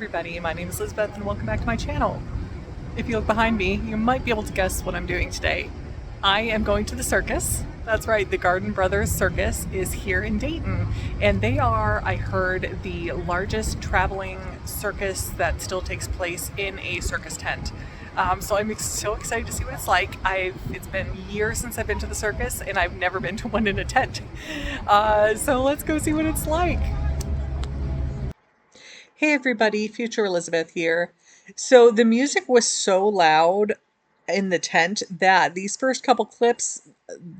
everybody, my name is Elizabeth and welcome back to my channel. If you look behind me, you might be able to guess what I'm doing today. I am going to the circus. That's right, the Garden Brothers Circus is here in Dayton, and they are, I heard, the largest traveling circus that still takes place in a circus tent. So I'm so excited to see what it's like. It's been years since I've been to the circus, and I've never been to one in a tent. So let's go see what it's like. Hey everybody, Future Elizabeth here. So the music was so loud in the tent that these first couple clips,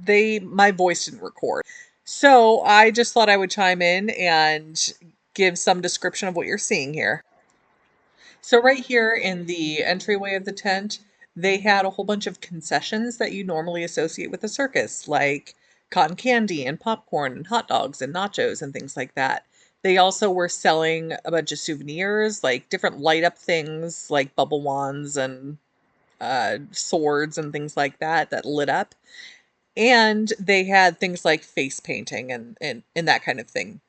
my voice didn't record. So I just thought I would chime in and give some description of what you're seeing here. So right here in the entryway of the tent, they had a whole bunch of concessions that you normally associate with a circus, like cotton candy and popcorn and hot dogs and nachos and things like that. They also were selling a bunch of souvenirs, like different light up things like bubble wands and swords and things like that lit up. And they had things like face painting and that kind of thing.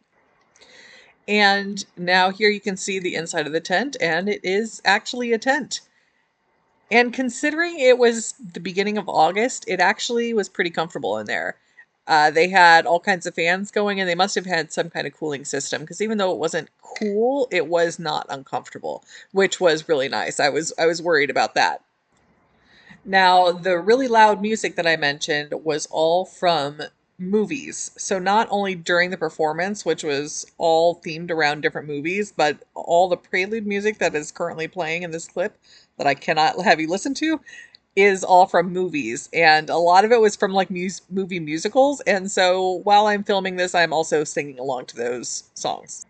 And now here you can see the inside of the tent, and it is actually a tent. And considering it was the beginning of August, it actually was pretty comfortable in there. They had all kinds of fans going, and they must have had some kind of cooling system, because even though it wasn't cool, it was not uncomfortable, which was really nice. I was worried about that. Now, the really loud music that I mentioned was all from movies. So not only during the performance, which was all themed around different movies, but all the prelude music that is currently playing in this clip that I cannot have you listen to is all from movies, and a lot of it was from like movie musicals, and so while I'm filming this, I'm also singing along to those songs.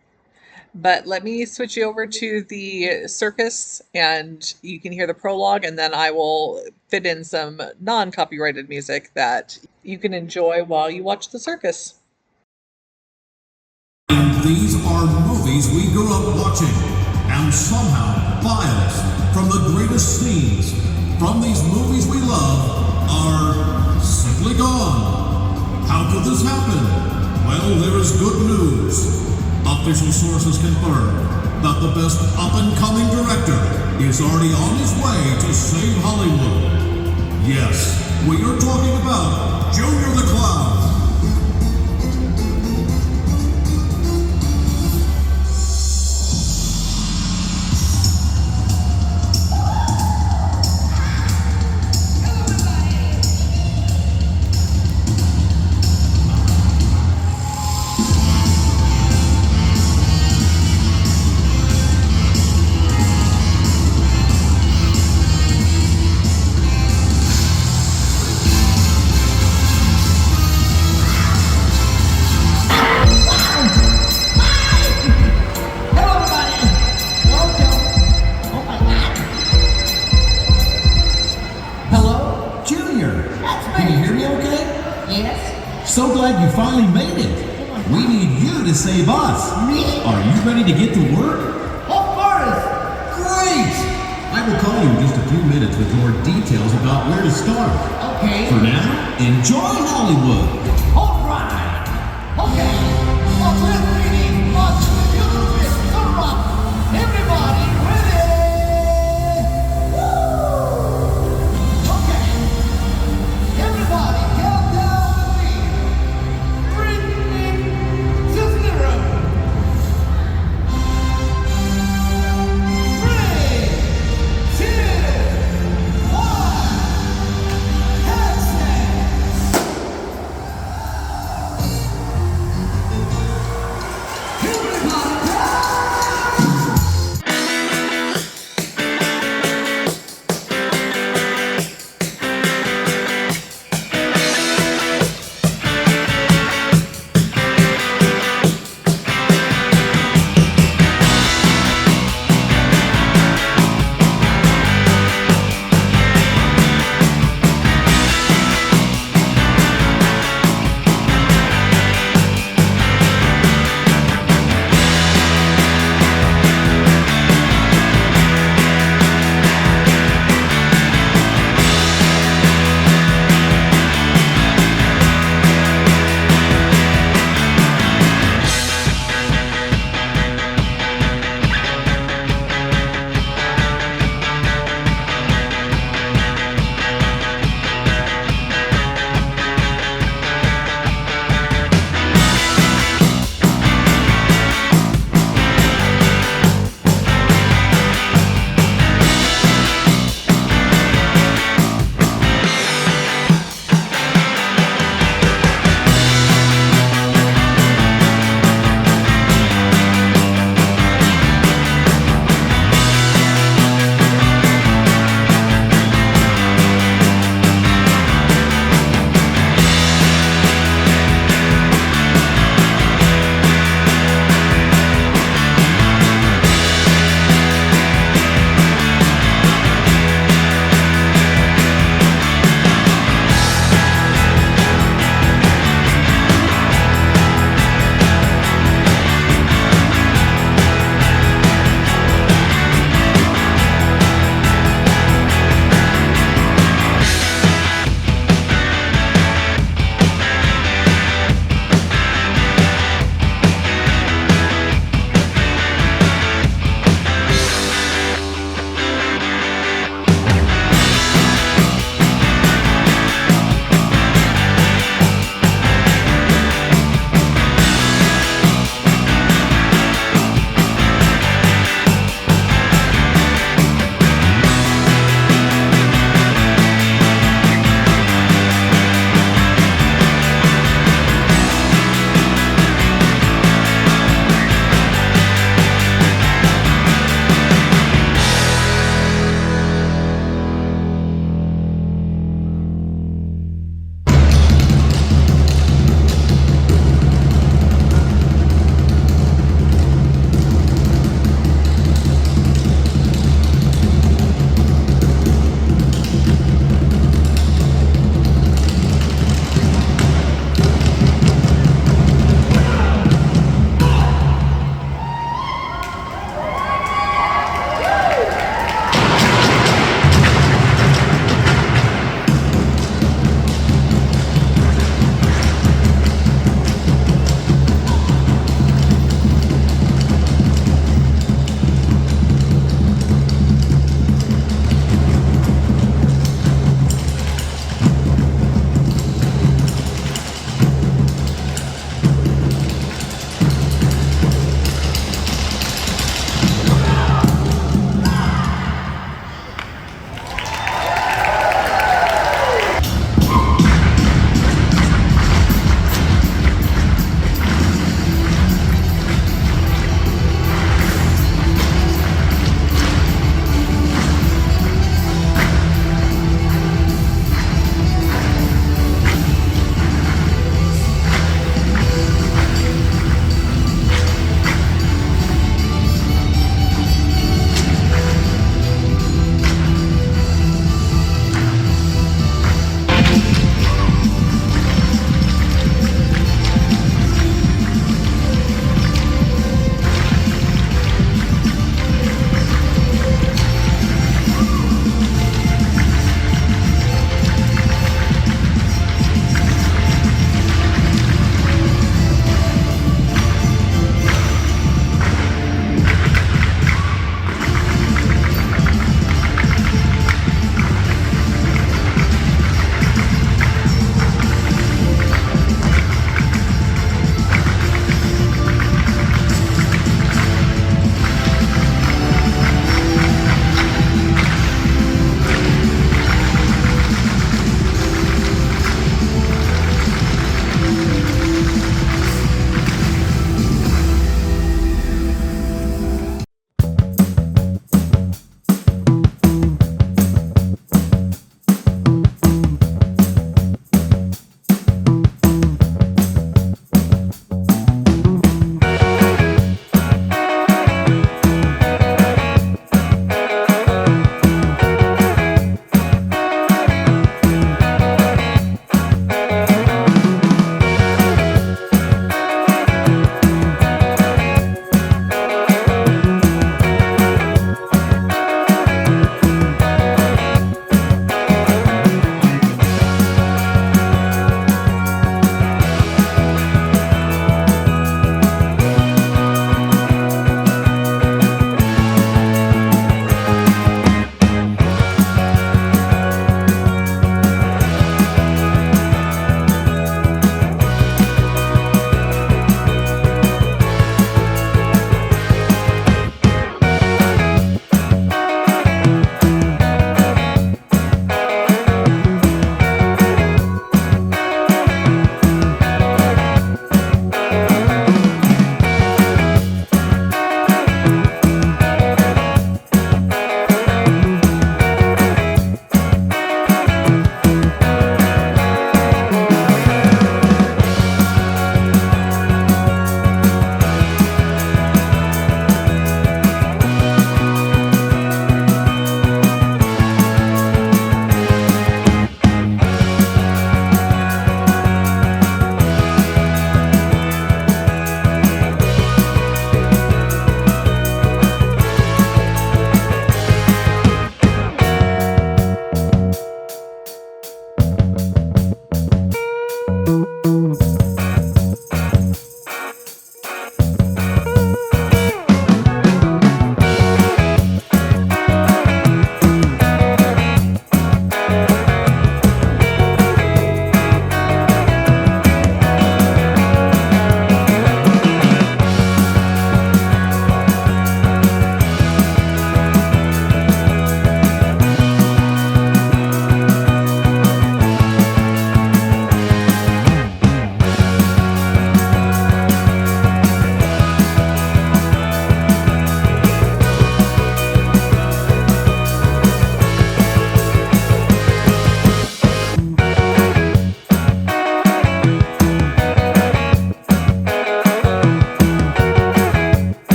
But let me switch you over to the circus, and you can hear the prologue, and then I will fit in some non-copyrighted music that you can enjoy while you watch the circus. These are movies we grew up watching, and somehow files from the greatest scenes from these movies we love are simply gone. How could this happen? Well, there is good news. Official sources confirm that the best up-and-coming director is already on his way to save Hollywood. Yes, we are talking about Junior the Clown. So glad you finally made it. We need you to save us. Me? Are you ready to get to work? Of course. Great! I will call you in just a few minutes with more details about where to start. Okay. For now, enjoy Hollywood. All right. Okay. Well, we're ready. Watch the music. So rock. Everybody ready? Woo! Okay. Everybody count down with me. 3, 2, 0. 3, 2, 1. Action!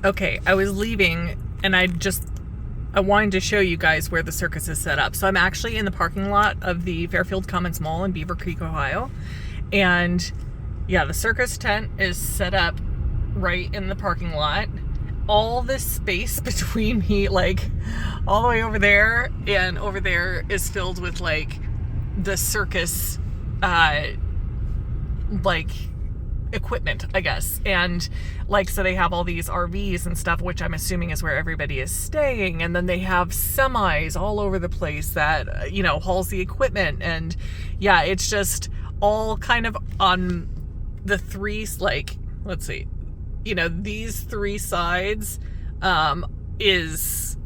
Okay, I was leaving and I wanted to show you guys where the circus is set up. So I'm actually in the parking lot of the Fairfield Commons Mall in Beaver Creek, Ohio. And yeah, the circus tent is set up right in the parking lot. All this space between me, like all the way over there and over there, is filled with like the circus like equipment, I guess. And like, so they have all these RVs and stuff, which I'm assuming is where everybody is staying. And then they have semis all over the place that, you know, hauls the equipment. And yeah, it's just all kind of on the three, like, let's see, you know, these three sides is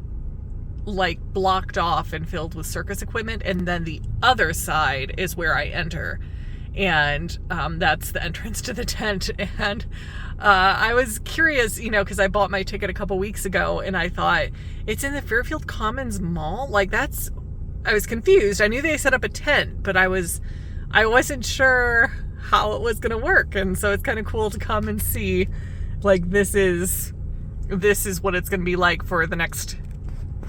like blocked off and filled with circus equipment. And then the other side is where I enter. And that's the entrance to the tent. And I was curious, you know, because I bought my ticket a couple weeks ago and I thought, it's in the Fairfield Commons Mall? Like, I was confused. I knew they set up a tent, but I wasn't sure how it was going to work. And so it's kind of cool to come and see, like, this is what it's going to be like for the next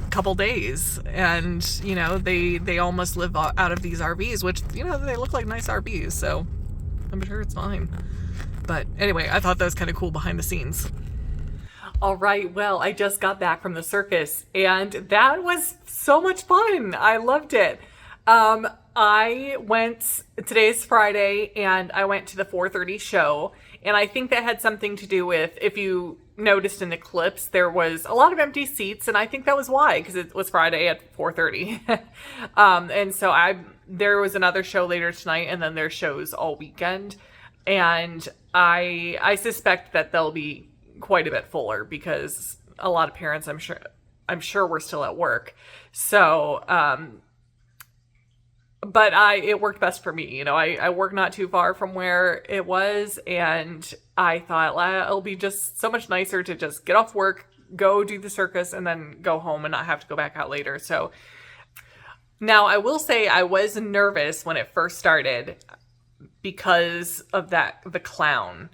couple days. And, you know, they almost live out of these RVs, which, you know, they look like nice RVs, so I'm sure it's fine. But anyway, I thought that was kind of cool behind the scenes. All right, well, I just got back from the circus and that was so much fun. I loved it. Today's Friday, and I went to the 4:30 show, and I think that had something to do with, if you noticed in the clips, there was a lot of empty seats, and I think that was why, because it was Friday at 4:30. And so there was another show later tonight, and then there's shows all weekend, and I suspect that they'll be quite a bit fuller because a lot of parents, I'm sure we're still at work. So, but it worked best for me. You know, I work not too far from where it was, and I thought, well, it'll be just so much nicer to just get off work, go do the circus, and then go home and not have to go back out later. So now I will say I was nervous when it first started because of the clown.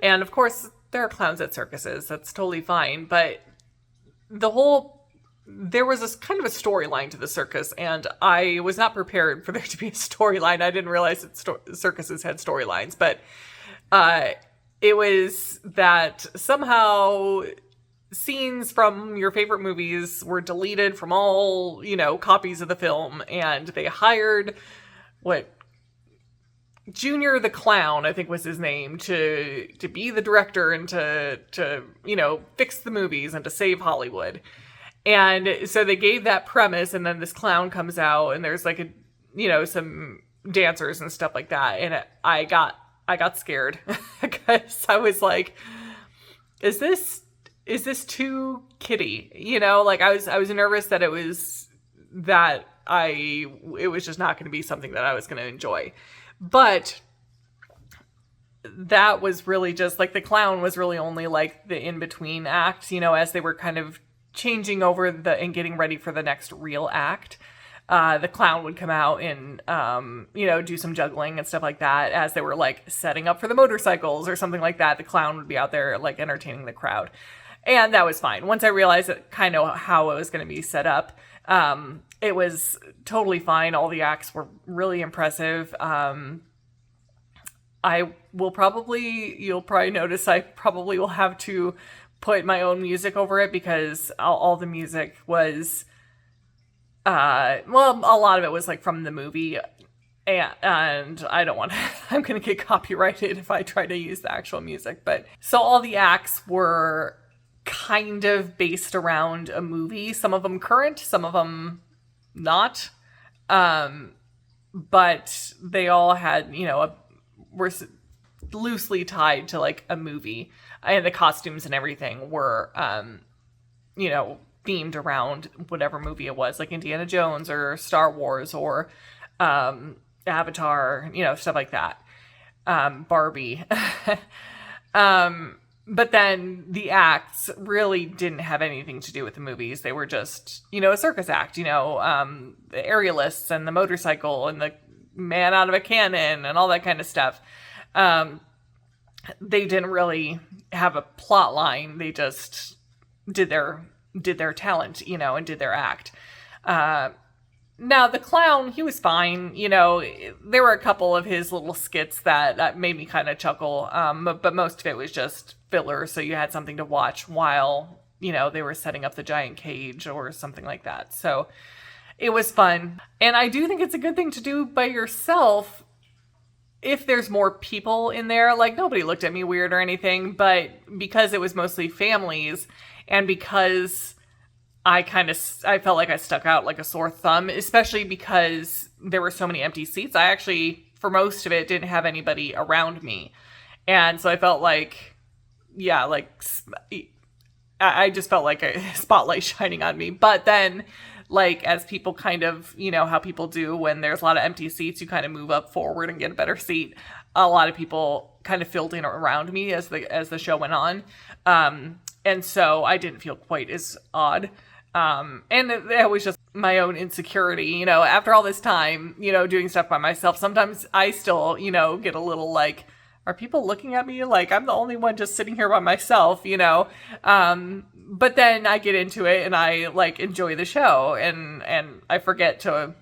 And of course, there are clowns at circuses. That's totally fine. But there was this kind of a storyline to the circus, and I was not prepared for there to be a storyline. I didn't realize that circuses had storylines, but it was that somehow scenes from your favorite movies were deleted from all, you know, copies of the film, and they hired Junior the Clown, I think was his name, to be the director and to you know, fix the movies and to save Hollywood. And so they gave that premise, and then this clown comes out, and there's like some dancers and stuff like that. And I got scared because I was like, is this too kiddie? You know, like I was nervous that it was just not going to be something that I was going to enjoy. But that was really just like, the clown was really only like the in-between act, you know, as they were kind of changing over and getting ready for the next real act. The clown would come out and, you know, do some juggling and stuff like that as they were like setting up for the motorcycles or something like that. The clown would be out there like entertaining the crowd. And that was fine. Once I realized kind of how it was going to be set up, it was totally fine. All the acts were really impressive. You'll probably notice I probably will have to put my own music over it because all the music was, a lot of it was like from the movie, and I don't want to, I'm going to get copyrighted if I try to use the actual music. But so all the acts were kind of based around a movie, some of them current, some of them not. But they all had, you know, were loosely tied to like a movie, and the costumes and everything were, you know, themed around whatever movie it was, like Indiana Jones or Star Wars or Avatar, you know, stuff like that. Barbie. But then the acts really didn't have anything to do with the movies. They were just, you know, a circus act, you know, the aerialists and the motorcycle and the man out of a cannon and all that kind of stuff. They didn't really have a plot line. They just did their talent, and did their act. Now the clown, he was fine. There were a couple of his little skits that made me kind of chuckle. But most of it was just filler. So you had something to watch while, they were setting up the giant cage or something like that. So it was fun. And I do think it's a good thing to do by yourself if there's more people in there. Like, nobody looked at me weird or anything, but because it was mostly families and because I felt like I stuck out like a sore thumb, especially because there were so many empty seats. I actually, for most of it, didn't have anybody around me. And so I felt like, yeah, like I just felt like a spotlight shining on me. But then, like, as people kind of, how people do when there's a lot of empty seats, you kind of move up forward and get a better seat. A lot of people kind of filled in around me as the show went on. And so I didn't feel quite as odd. And it was just my own insecurity, after all this time, doing stuff by myself. Sometimes I still, get a little like, are people looking at me like I'm the only one just sitting here by myself, but then I get into it and I like enjoy the show and I forget to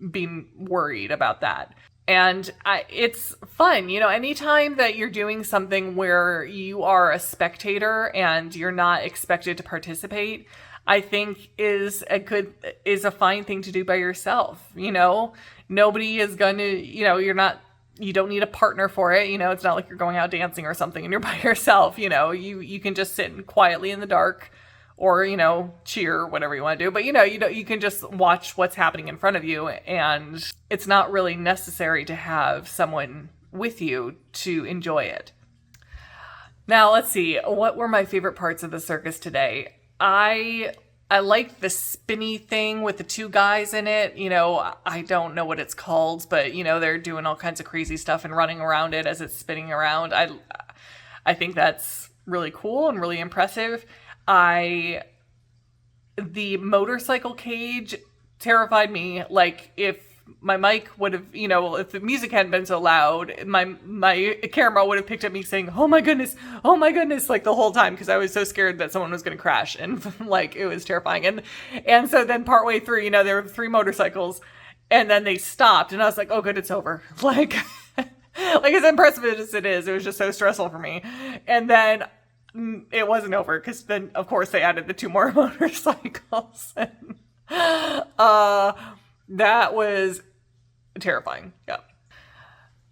be worried about that. And it's fun, anytime that you're doing something where you are a spectator and you're not expected to participate, I think is a fine thing to do by yourself. Nobody is going to, you don't need a partner for it. It's not like you're going out dancing or something and you're by yourself. You can just sit quietly in the dark or, cheer, whatever you want to do. But, you can just watch what's happening in front of you. And it's not really necessary to have someone with you to enjoy it. Now, let's see. What were my favorite parts of the circus today? I liked the spinny thing with the two guys in it. I don't know what it's called, but, they're doing all kinds of crazy stuff and running around it as it's spinning around. I think that's really cool and really impressive. The motorcycle cage terrified me. Like, if my mic would have, if the music hadn't been so loud, my camera would have picked up me saying, oh my goodness, like the whole time, because I was so scared that someone was going to crash, and like it was terrifying. And so then partway through, there were 3 motorcycles, and then they stopped, and I was like, oh good, it's over. Like as impressive as it is, it was just so stressful for me. And then it wasn't over, because then of course they added the 2 more motorcycles. And, that was terrifying. Yeah.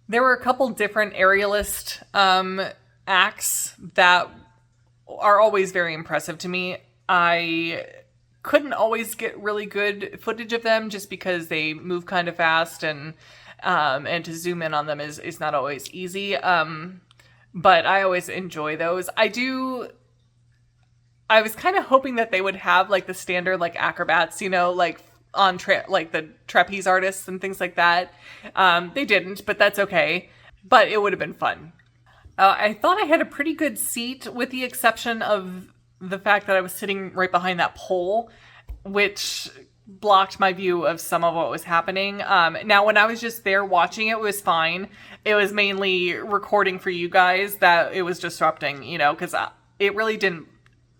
There were a couple different aerialist acts that are always very impressive to me. I couldn't always get really good footage of them just because they move kind of fast and to zoom in on them is not always easy. But I always enjoy those. I was kind of hoping that they would have like the standard like acrobats, like on like the trapeze artists and things like that. They didn't, but that's okay. But it would have been fun. I thought I had a pretty good seat, with the exception of the fact that I was sitting right behind that pole, which blocked my view of some of what was happening. Now, when I was just there watching it was fine. It was mainly recording for you guys that it was disrupting, because it really didn't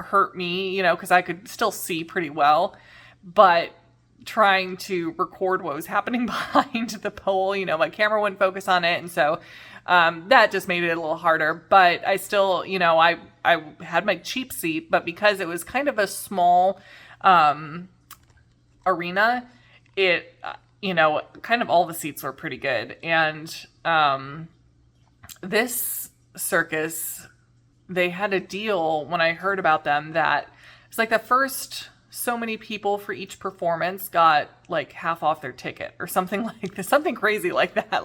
hurt me, because I could still see pretty well. But trying to record what was happening behind the pole, my camera wouldn't focus on it, and so that just made it a little harder. But I still, I had my cheap seat, but because it was kind of a small arena, it kind of all the seats were pretty good. And this circus, they had a deal when I heard about them that it's like the first so many people for each performance got like half off their ticket or something like this, something crazy like that.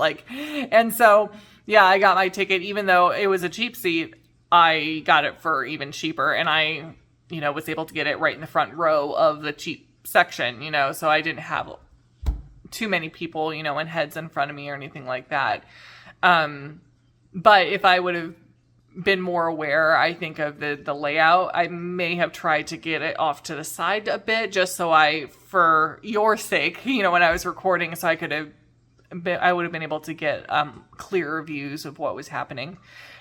And so, yeah, I got my ticket, even though it was a cheap seat, I got it for even cheaper. And I, was able to get it right in the front row of the cheap section, so I didn't have too many people, and heads in front of me or anything like that. But if I would have been more aware, I think, of the layout, I may have tried to get it off to the side a bit, just so for your sake, when I was recording, so I would have been able to get clearer views of what was happening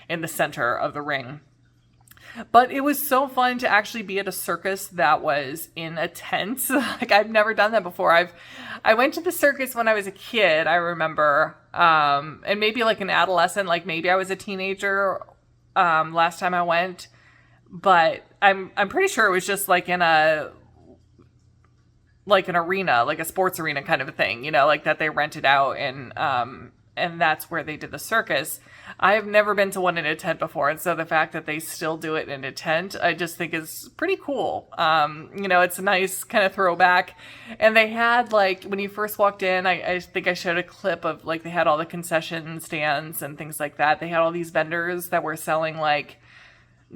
in the center of the ring. But it was so fun to actually be at a circus that was in a tent. Like, I've never done that before. I went to the circus when I was a kid, I remember, and maybe like an adolescent, like maybe I was a teenager last time I went. But I'm pretty sure it was just like in an arena, like a sports arena kind of a thing, you know, like that they rented out, and that's where they did the circus. I have never been to one in a tent before, and so the fact that they still do it in a tent, I just think is pretty cool. You know, it's a nice kind of throwback. And they had, like, when you first walked in, I think I showed a clip of, like, they had all the concession stands and things like that. They had all these vendors that were selling, like,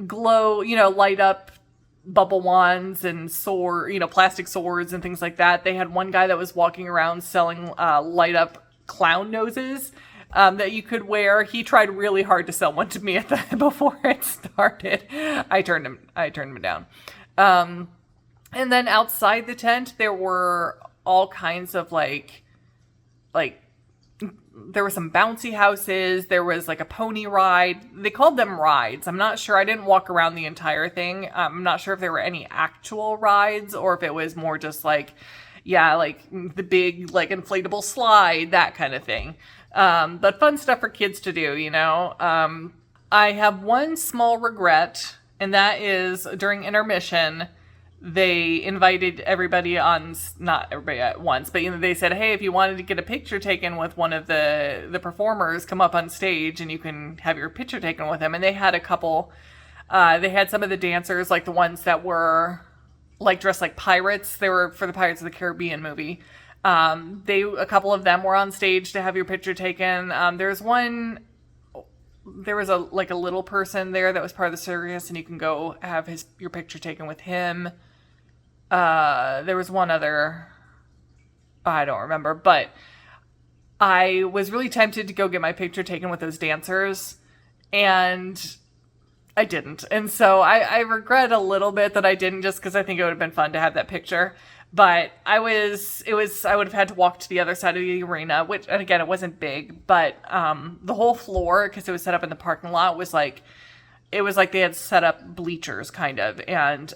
glow, you know, light up bubble wands and plastic swords and things like that. They had one guy that was walking around selling light up clown noses that you could wear. He tried really hard to sell one to me before it started. I turned him down. And then outside the tent, there were all kinds of like there were some bouncy houses. There was like a pony ride. They called them rides. I'm not sure. I didn't walk around the entire thing. I'm not sure if there were any actual rides or if it was more just like, yeah, like the big like inflatable slide, that kind of thing. But fun stuff for kids to do, you know. I have one small regret, and that is during intermission, they invited everybody on, not everybody at once, but, you know, they said, hey, if you wanted to get a picture taken with one of the performers, come up on stage and you can have your picture taken with them. And they had a couple, they had some of the dancers, like the ones that were like dressed like pirates. They were for the Pirates of the Caribbean movie. A couple of them were on stage to have your picture taken. There was a little person there that was part of the circus, and you can go have your picture taken with him. There was one other, I don't remember, but I was really tempted to go get my picture taken with those dancers, and I didn't. And so I regret a little bit that I didn't, just because I think it would have been fun to have that picture. But I would have had to walk to the other side of the arena, which, and again, it wasn't big, but the whole floor, because it was set up in the parking lot, was like, it was like they had set up bleachers, kind of. And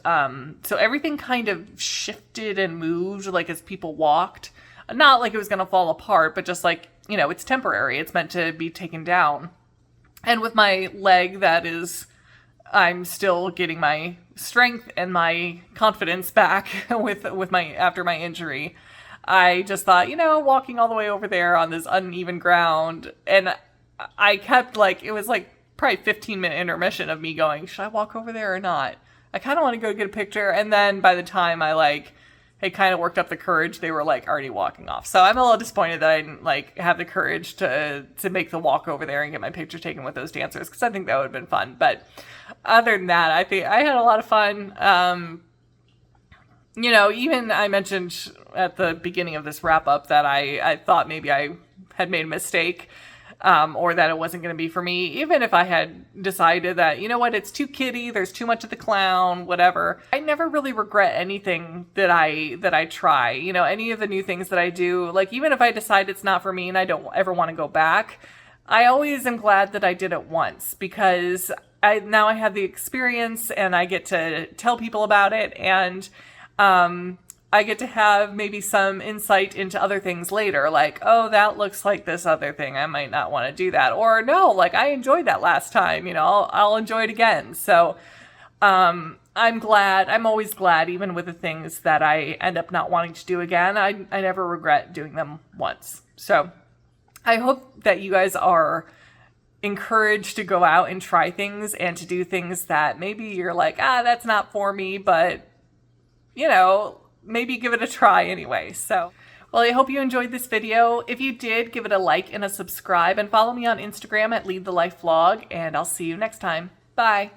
so everything kind of shifted and moved, like, as people walked. Not like it was going to fall apart, but just like, you know, it's temporary. It's meant to be taken down. And with my leg, I'm still getting my strength and my confidence back after my injury. I just thought, you know, walking all the way over there on this uneven ground, and I kept, like, it was like probably 15-minute intermission of me going, should I walk over there or not? I kind of want to go get a picture. And then by the time I had kind of worked up the courage, they were like already walking off. So I'm a little disappointed that I didn't have the courage to make the walk over there and get my picture taken with those dancers, because I think that would have been fun. But other than that, I think I had a lot of fun. You know, even I mentioned at the beginning of this wrap up that I thought maybe I had made a mistake. Or that it wasn't going to be for me, even if I had decided that, you know what, it's too kiddie, there's too much of the clown, whatever. I never really regret anything that I try, you know, any of the new things that I do. Like, even if I decide it's not for me and I don't ever want to go back, I always am glad that I did it once, because now I have the experience and I get to tell people about it, and I get to have maybe some insight into other things later, like, oh, that looks like this other thing, I might not want to do that, or no, like, I enjoyed that last time, you know, I'll enjoy it again. So I'm always glad, even with the things that I end up not wanting to do again, I never regret doing them once. So I hope that you guys are encouraged to go out and try things and to do things that maybe you're like, that's not for me, but, you know, maybe give it a try anyway. So, well, I hope you enjoyed this video. If you did, give it a like and a subscribe, and follow me on Instagram at Lead the Life Vlog, and I'll see you next time. Bye.